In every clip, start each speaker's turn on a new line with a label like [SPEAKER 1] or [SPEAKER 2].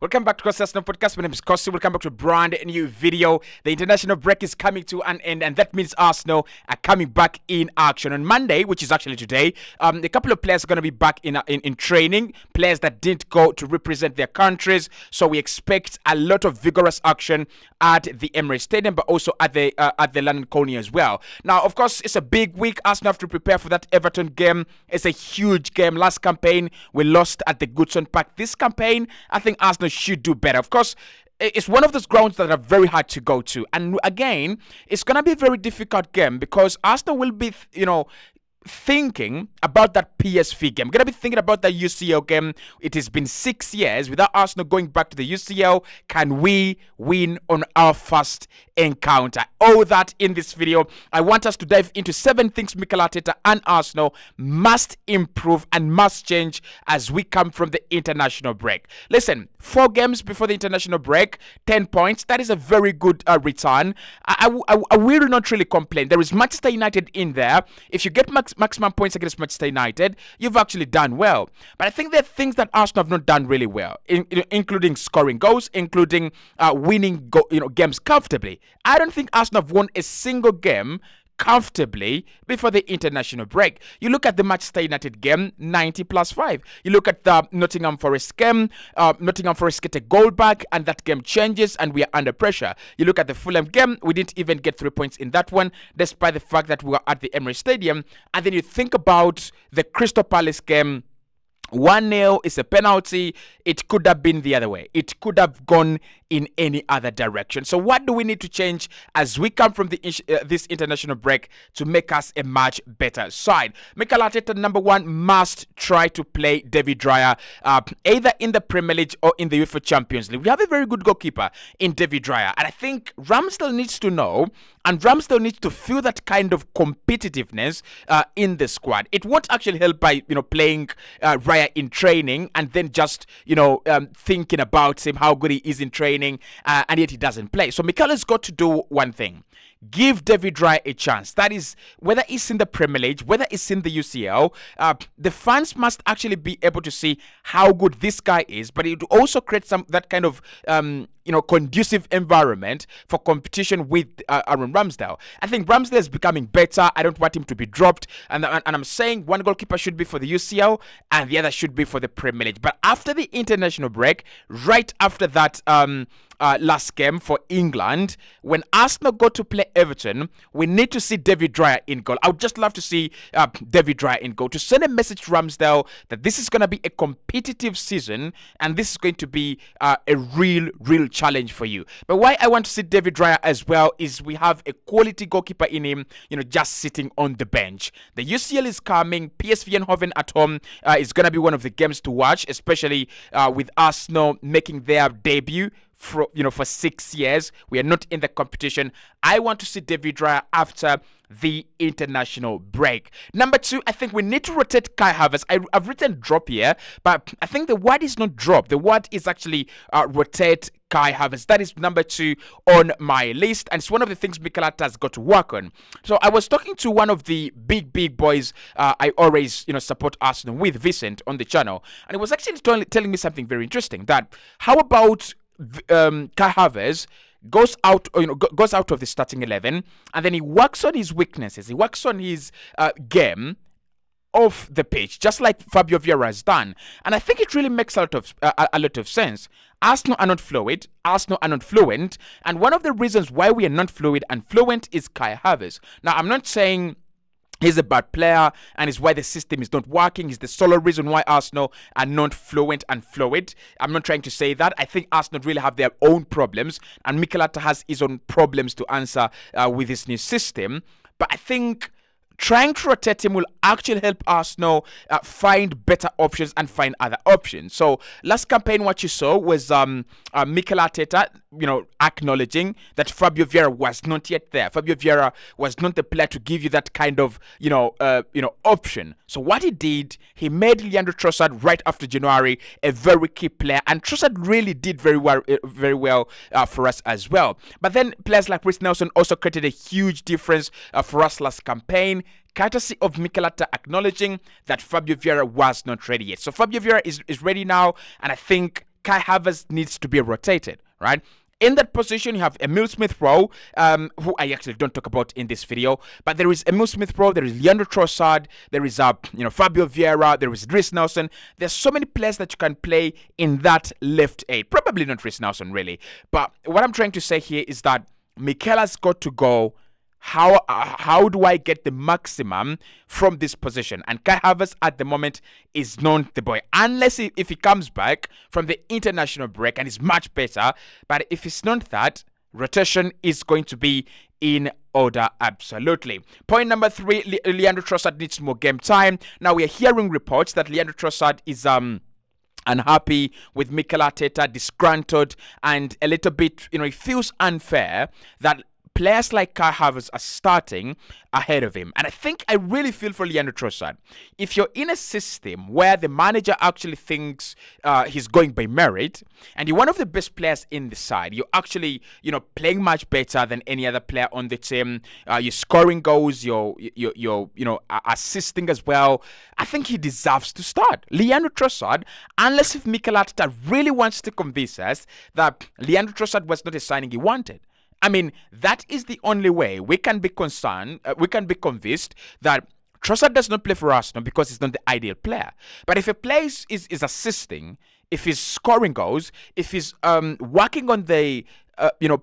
[SPEAKER 1] Welcome back to Cossy Podcast. My name is Cossy. Welcome back to a brand new video. The international break is coming to an end, and that means Arsenal are coming back in action on Monday, which is actually today. A couple of players are going to be back in training. Players that didn't go to represent their countries, so we expect a lot of vigorous action at the Emirates Stadium, but also at the London Colney as well. Now, of course, it's a big week. Arsenal have to prepare for that Everton game. It's a huge game. Last campaign we lost at the Goodson Park. This campaign, I think Arsenal should do better. Of course, it's one of those grounds that are very hard to go to. And again, it's going to be a very difficult game because Arsenal will be, thinking about that PSV game. We're going to be thinking about that UCL game. It has been 6 years without Arsenal going back to the UCL. Can we win on our first encounter? All that in this video. I want us to dive into 7 things Mikel Arteta and Arsenal must improve and must change as we come from the international break. Listen, 4 games before the international break, 10 points. That is a very good return. I will not really complain. There is Manchester United in there. If you get maximum points against Manchester United, you've actually done well. But I think there are things that Arsenal have not done really well, including scoring goals, including winning games comfortably. I don't think Arsenal have won a single game comfortably before the international break. You look at the Manchester United game, 90+5. You look at the Nottingham Forest game, Nottingham Forest get a goal back and that game changes and we are under pressure. You look at the Fulham game, we didn't even get 3 points in that one, despite the fact that we were at the Emirates Stadium. And then you think about the Crystal Palace game, 1-0 is a penalty. It could have been the other way. It could have gone in any other direction. So what do we need to change as we come from this international break to make us a much better side? Mikel Arteta, number one, must try to play David Raya either in the Premier League or in the UEFA Champions League. We have a very good goalkeeper in David Raya, and I think Ramsdale needs to know, and Ramsdale needs to feel that kind of competitiveness in the squad. It won't actually help by playing Raya in training and then just thinking about him, how good he is in training, and yet he doesn't play. So Mikel has got to do one thing. Give David Raya a chance. That is, whether it's in the Premier League, whether it's in the UCL, the fans must actually be able to see how good this guy is, but it also creates that kind of conducive environment for competition with Aaron Ramsdale. I think Ramsdale is becoming better. I don't want him to be dropped. And I'm saying one goalkeeper should be for the UCL and the other should be for the Premier League. But after the international break, right after that last game for England, when Arsenal go to play Everton, we need to see David Raya in goal. I would just love to see David Raya in goal to send a message to Ramsdale that this is going to be a competitive season and this is going to be a real challenge for you. But why I want to see David Raya as well is we have a quality goalkeeper in him, just sitting on the bench. The UCL is coming. PSV Eindhoven at home is going to be one of the games to watch, especially with Arsenal making their debut for 6 years. We are not in the competition. I want to see David Raya after the international break. Number 2, I think we need to rotate Kai Havertz. I've written drop here, but I think the word is not drop. The word is actually rotate Kai Havertz. That is number 2 on my list, and it's one of the things Mikel Arteta has got to work on. So I was talking to one of the big boys I always support Arsenal with, Vincent, on the channel, and he was actually telling me something very interesting. That how about Kai Havertz goes out of the starting 11 and then he works on his weaknesses. He works on his game off the pitch, just like Fabio Vieira has done. And I think it really makes a lot of sense. Arsenal are not fluid. Arsenal are not fluent. And one of the reasons why we are not fluid and fluent is Kai Havertz. Now, I'm not saying he's a bad player and it's why the system is not working. He's the sole reason why Arsenal are not fluent and fluid. I'm not trying to say that. I think Arsenal really have their own problems and Mikel Arteta has his own problems to answer with this new system. But I think trying to rotate him will actually help Arsenal find better options and find other options. So last campaign, what you saw was Mikel Arteta, acknowledging that Fabio Vieira was not yet there. Fabio Vieira was not the player to give you that kind of, option. So what he did, he made Leandro Trossard right after January a very key player, and Trossard really did very well for us as well. But then players like Reece Nelson also created a huge difference for us last campaign, courtesy of Mikel Arteta acknowledging that Fabio Vieira was not ready yet. So Fabio Vieira is ready now, and I think Kai Havertz needs to be rotated, right? In that position, you have Emil Smith-Rowe, who I actually don't talk about in this video, but there is Emil Smith-Rowe, there is Leandro Trossard, there is Fabio Vieira, there is Dries Nelson. There's so many players that you can play in that left eight. Probably not Dries Nelson, really. But what I'm trying to say here is that Mikel has got to go. How do I get the maximum from this position? And Kai Havertz at the moment is not the boy. Unless if he comes back from the international break and is much better. But if it's not that, rotation is going to be in order, absolutely. Point number 3, Leandro Trossard needs more game time. Now we are hearing reports that Leandro Trossard is unhappy with Mikel Arteta, disgruntled, and a little bit, it feels unfair that players like Kai Havertz are starting ahead of him. And I really feel for Leandro Trossard. If you're in a system where the manager actually thinks he's going by merit, and you're one of the best players in the side, you're actually, playing much better than any other player on the team, you're scoring goals, you're assisting as well, I think he deserves to start. Leandro Trossard, unless if Mikel Arteta really wants to convince us that Leandro Trossard was not a signing he wanted. I mean, that is the only way we can be we can be convinced that Trossard does not play for Arsenal because he's not the ideal player. But if a player is assisting, if he's scoring goals, if he's working on the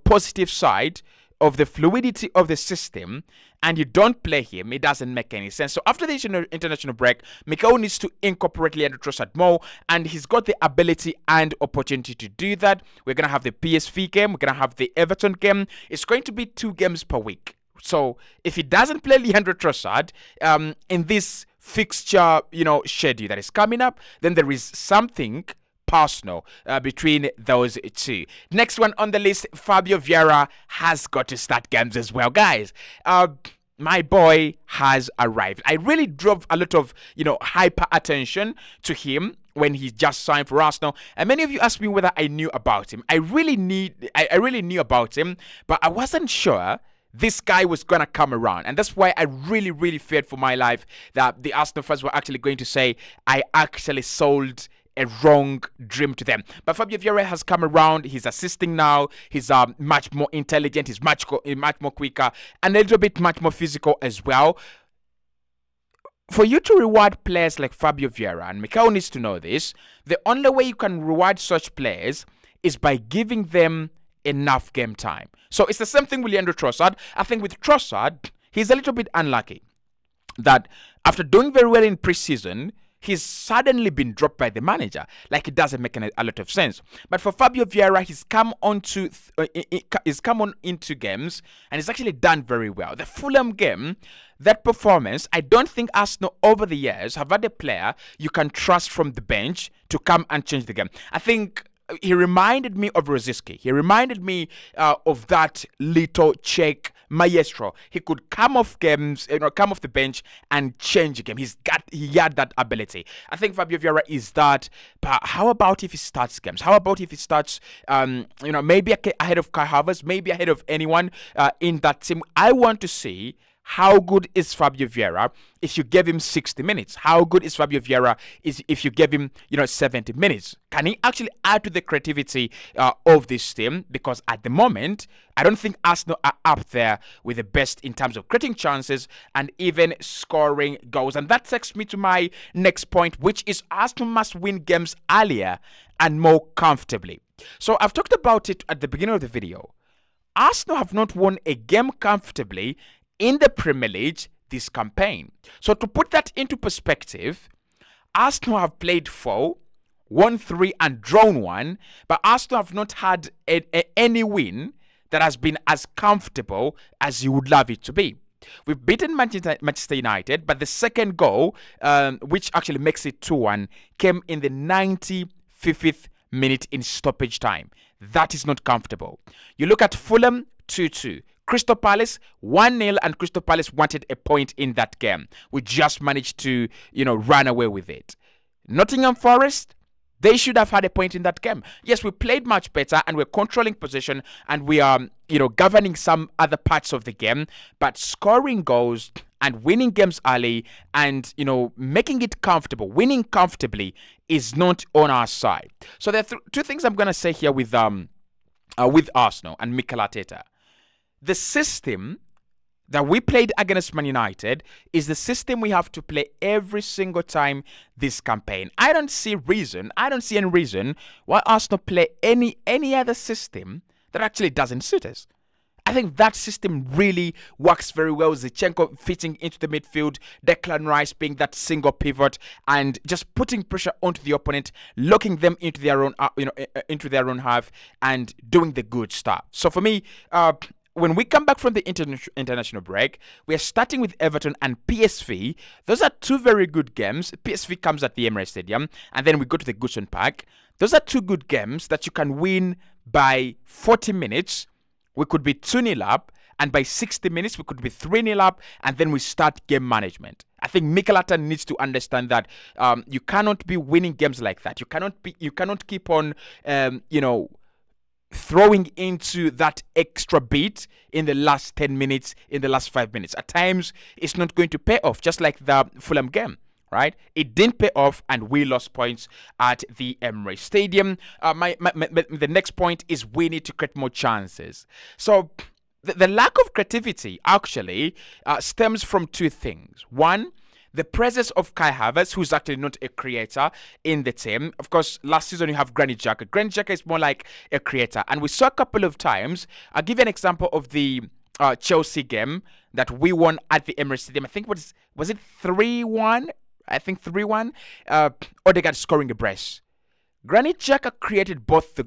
[SPEAKER 1] positive side of the fluidity of the system, and you don't play him, it doesn't make any sense. So after the international break, Mikel needs to incorporate Leandro Trossard more, and he's got the ability and opportunity to do that. We're going to have the PSV game, we're going to have the Everton game. It's going to be 2 games per week. So if he doesn't play Leandro Trossard in this fixture, schedule that is coming up, then there is something personal between those two. Next one on the list, Fabio Vieira has got to start games as well, guys. My boy has arrived. I really drove a lot of hyper attention to him when he just signed for Arsenal, and many of you asked me whether I knew about him. I really knew about him, but I wasn't sure this guy was going to come around. And that's why I really feared for my life that the Arsenal fans were actually going to say I actually sold a wrong dream to them. But Fabio Vieira has come around. He's assisting now. He's much more intelligent. He's much more quicker and a little bit much more physical as well. For you to reward players like Fabio Vieira, and Mikel needs to know this, the only way you can reward such players is by giving them enough game time. So it's the same thing with Leandro Trossard. I think with Trossard, he's a little bit unlucky that after doing very well in preseason, he's suddenly been dropped by the manager. Like, it doesn't make a lot of sense. But for Fabio Vieira, he's come on into games and he's actually done very well. The Fulham game, that performance, I don't think Arsenal over the years have had a player you can trust from the bench to come and change the game. I think he reminded me of Rosicky. He reminded me of that little Czech maestro. He could come off games, come off the bench and change a game. He had that ability. I think Fabio Vieira is that. But how about if he starts games? How about if he starts, maybe ahead of Kai Havertz, maybe ahead of anyone in that team? I want to see how good is Fabio Vieira if you give him 60 minutes? How good is Fabio Vieira if you give him, 70 minutes? Can he actually add to the creativity of this team? Because at the moment, I don't think Arsenal are up there with the best in terms of creating chances and even scoring goals. And that takes me to my next point, which is Arsenal must win games earlier and more comfortably. So I've talked about it at the beginning of the video. Arsenal have not won a game comfortably in the Premier League this campaign. So to put that into perspective, Arsenal have played 4, won 3 and drawn 1, but Arsenal have not had any win that has been as comfortable as you would love it to be. We've beaten Manchester United, but the second goal, which actually makes it 2-1, came in the 95th minute in stoppage time. That is not comfortable. You look at Fulham, 2-2. Crystal Palace 1-0, and Crystal Palace wanted a point in that game. We just managed to, run away with it. Nottingham Forest, they should have had a point in that game. Yes, we played much better and we're controlling possession and we are, governing some other parts of the game. But scoring goals and winning games early and, making it comfortable, winning comfortably is not on our side. So there are two things I'm going to say here with Arsenal and Mikel Arteta. The system that we played against Man United is the system we have to play every single time this campaign. I don't see any reason why Arsenal play any other system that actually doesn't suit us. I think that system really works very well. Zinchenko fitting into the midfield, Declan Rice being that single pivot, and just putting pressure onto the opponent, locking them into their own half, and doing the good stuff. So for me, when we come back from the international break, we are starting with Everton and PSV. Those are two very good games. PSV comes at the Emirates Stadium, and then we go to the Goodson Park. Those are two good games that you can win by 40 minutes. We could be 2-0 up, and by 60 minutes, we could be 3-0 up, and then we start game management. I think Mikel Arteta needs to understand that you cannot be winning games like that. You cannot keep on, throwing into that extra beat in the last 10 minutes, in the last 5 minutes. At times, it's not going to pay off, just like the Fulham game. Right, it didn't pay off, and we lost points at the Emirates Stadium. The next point is we need to create more chances. So the lack of creativity actually stems from two things. One, the presence of Kai Havertz, who's actually not a creator in the team. Of course, last season you have Granit Xhaka. Granit Xhaka is more like a creator, and we saw a couple of times. I'll give you an example of the Chelsea game that we won at the Emirates Stadium. I think was it 3-1? I think 3-1. Odegaard scoring a brace. Granit Xhaka created both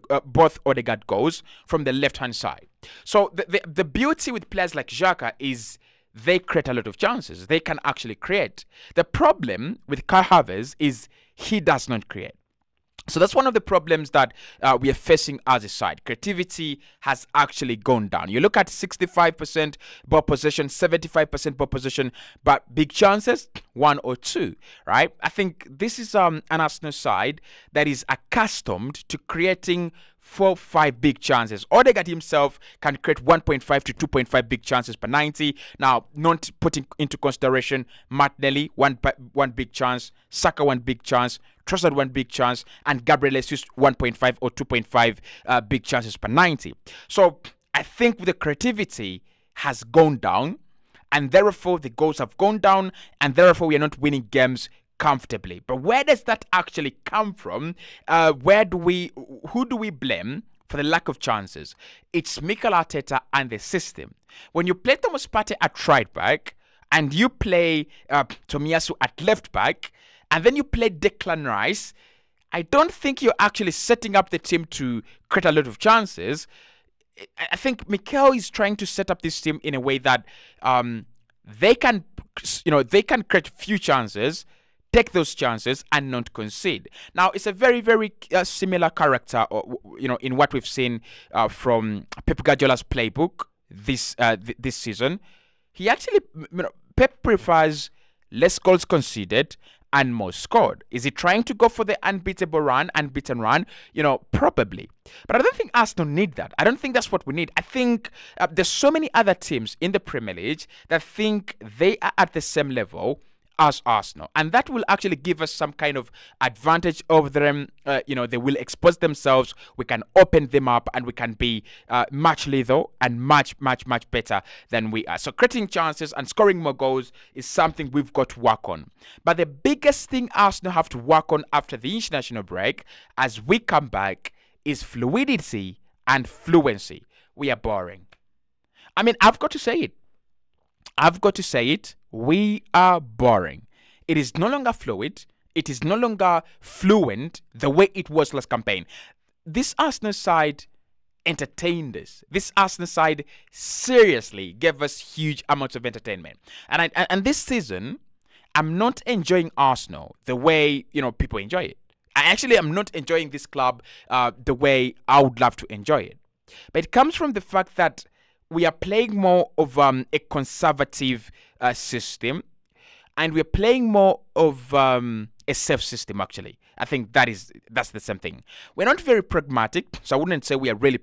[SPEAKER 1] Odegaard goals from the left-hand side. So the beauty with players like Xhaka is they create a lot of chances. They can actually create. The problem with Kai Havertz is he does not create. So that's one of the problems that we are facing as a side. Creativity has actually gone down. You look at 65% ball possession, 75% ball possession, but big chances, 1 or 2, right? I think this is an Arsenal side that is accustomed to creating 4-5 big chances. Odegaard himself can create 1.5 to 2.5 big chances per 90. Now, not putting into consideration Martinelli, one big chance, Saka, one big chance, Trossard, one big chance, and Gabriel Jesus, 1.5 or 2.5 big chances per 90. So I think the creativity has gone down, and therefore the goals have gone down, and therefore we are not winning games comfortably. But where does that actually come from? Who do we blame for the lack of chances? It's Mikel Arteta and the system. When you play Thomas Partey at right back, and you play Tomiyasu at left back, and then you play Declan Rice, I don't think you're actually setting up the team to create a lot of chances. I think Mikel is trying to set up this team in a way that they can create few chances, take those chances, and not concede. Now, it's a very, very similar character, in what we've seen from Pep Guardiola's playbook this season. He actually, Pep prefers less goals conceded and more scored. Is he trying to go for the unbeaten run? Probably. But I don't think Arsenal need that. I don't think that's what we need. I think there's so many other teams in the Premier League that think they are at the same level as Arsenal, and that will actually give us some kind of advantage over them. They will expose themselves, we can open them up, and we can be much lethal and much better than we are. So creating chances and scoring more goals is something we've got to work on. But the biggest thing Arsenal have to work on after the international break, as we come back, is fluidity and fluency. We are boring. I mean, I've got to say it. We are boring. It is no longer fluid. It is no longer fluent the way it was last campaign. This Arsenal side entertained us. This Arsenal side seriously gave us huge amounts of entertainment. And this season, I'm not enjoying Arsenal the way people enjoy it. I actually am not enjoying this club the way I would love to enjoy it. But it comes from the fact that we are playing more of a conservative system, and we're playing more of a safe system, actually. I think that's the same thing. We're not very pragmatic, so I wouldn't say we are really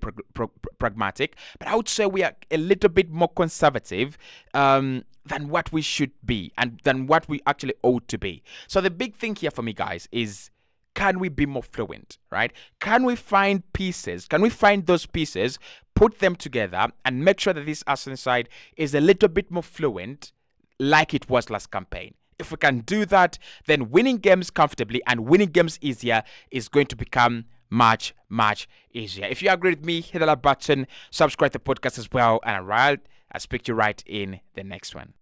[SPEAKER 1] pragmatic, but I would say we are a little bit more conservative than what we should be and than what we actually ought to be. So the big thing here for me, guys, is can we be more fluent, right? Can we find pieces? Can we find those pieces, put them together, and make sure that this Arsenal side is a little bit more fluent like it was last campaign? If we can do that, then winning games comfortably and winning games easier is going to become much, much easier. If you agree with me, hit the like button, subscribe to the podcast as well, and I'll speak to you right in the next one.